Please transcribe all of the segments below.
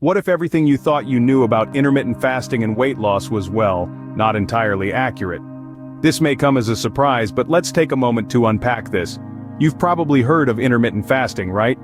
What if everything you thought you knew about intermittent fasting and weight loss was, well, not entirely accurate? This may come as a surprise, but let's take a moment to unpack this. You've probably heard of intermittent fasting, right?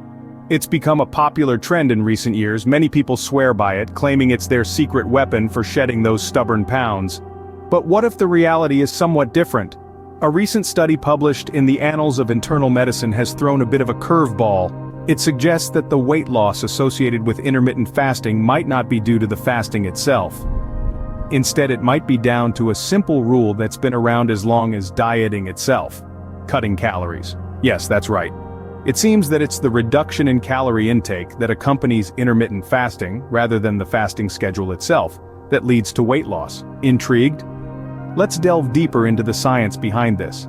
It's become a popular trend in recent years. Many people swear by it, claiming it's their secret weapon for shedding those stubborn pounds. But what if the reality is somewhat different? A recent study published in the Annals of Internal Medicine has thrown a bit of a curveball. It suggests that the weight loss associated with intermittent fasting might not be due to the fasting itself. Instead, it might be down to a simple rule that's been around as long as dieting itself: cutting calories. Yes, that's right. It seems that it's the reduction in calorie intake that accompanies intermittent fasting, rather than the fasting schedule itself, that leads to weight loss. Intrigued? Let's delve deeper into the science behind this.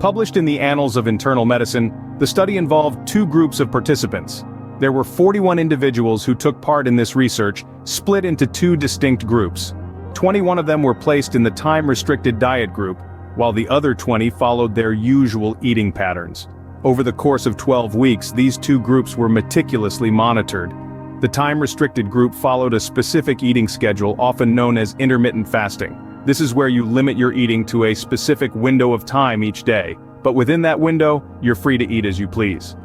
Published in the Annals of Internal Medicine, the study involved two groups of participants. There were 41 individuals who took part in this research, split into two distinct groups. 21 of them were placed in the time-restricted diet group, while the other 20 followed their usual eating patterns. Over the course of 12 weeks, these two groups were meticulously monitored. The time-restricted group followed a specific eating schedule, often known as intermittent fasting. This is where you limit your eating to a specific window of time each day, but within that window, you're free to eat as you please.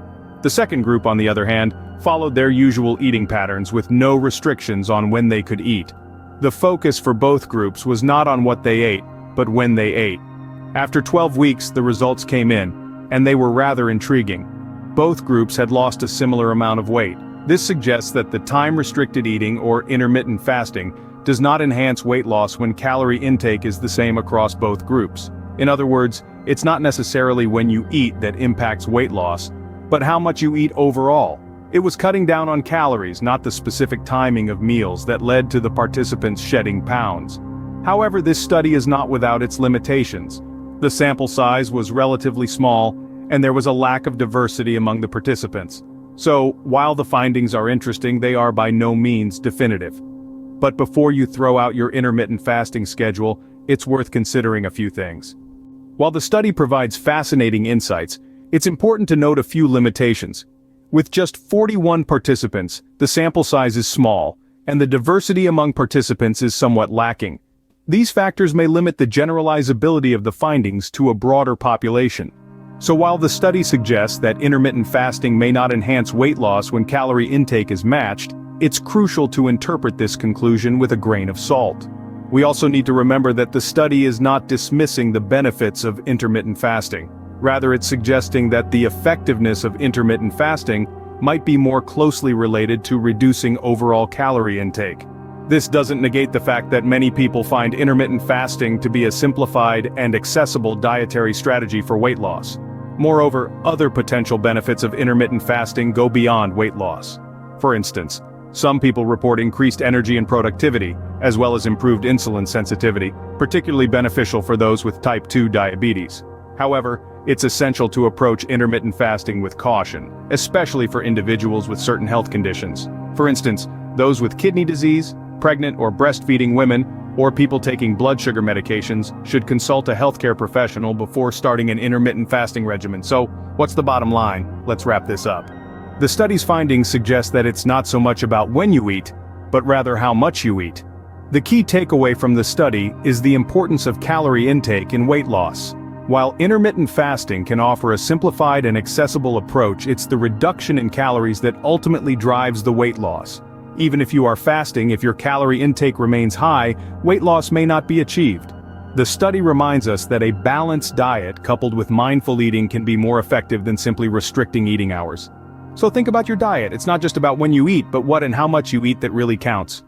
The second group, on the other hand, followed their usual eating patterns with no restrictions on when they could eat. The focus for both groups was not on what they ate, but when they ate. After 12 weeks, the results came in, and they were rather intriguing. Both groups had lost a similar amount of weight. This suggests that the time-restricted eating, or intermittent fasting, does not enhance weight loss when calorie intake is the same across both groups. In other words, it's not necessarily when you eat that impacts weight loss, but how much you eat overall. It was cutting down on calories, not the specific timing of meals, that led to the participants shedding pounds. However, this study is not without its limitations. The sample size was relatively small, and there was a lack of diversity among the participants. So, while the findings are interesting, they are by no means definitive. But before you throw out your intermittent fasting schedule, it's worth considering a few things. While the study provides fascinating insights, it's important to note a few limitations. With just 41 participants, the sample size is small, and the diversity among participants is somewhat lacking. These factors may limit the generalizability of the findings to a broader population. So while the study suggests that intermittent fasting may not enhance weight loss when calorie intake is matched, it's crucial to interpret this conclusion with a grain of salt. We also need to remember that the study is not dismissing the benefits of intermittent fasting. Rather, it's suggesting that the effectiveness of intermittent fasting might be more closely related to reducing overall calorie intake. This doesn't negate the fact that many people find intermittent fasting to be a simplified and accessible dietary strategy for weight loss. Moreover, other potential benefits of intermittent fasting go beyond weight loss. For instance, some people report increased energy and productivity, as well as improved insulin sensitivity, particularly beneficial for those with type 2 diabetes. However, it's essential to approach intermittent fasting with caution, especially for individuals with certain health conditions. For instance, those with kidney disease, pregnant or breastfeeding women, or people taking blood sugar medications should consult a healthcare professional before starting an intermittent fasting regimen. So, what's the bottom line? Let's wrap this up. The study's findings suggest that it's not so much about when you eat, but rather how much you eat. The key takeaway from the study is the importance of calorie intake in weight loss. While intermittent fasting can offer a simplified and accessible approach, it's the reduction in calories that ultimately drives the weight loss. Even if you are fasting, if your calorie intake remains high, weight loss may not be achieved. The study reminds us that a balanced diet coupled with mindful eating can be more effective than simply restricting eating hours. So think about your diet. It's not just about when you eat, but what and how much you eat that really counts.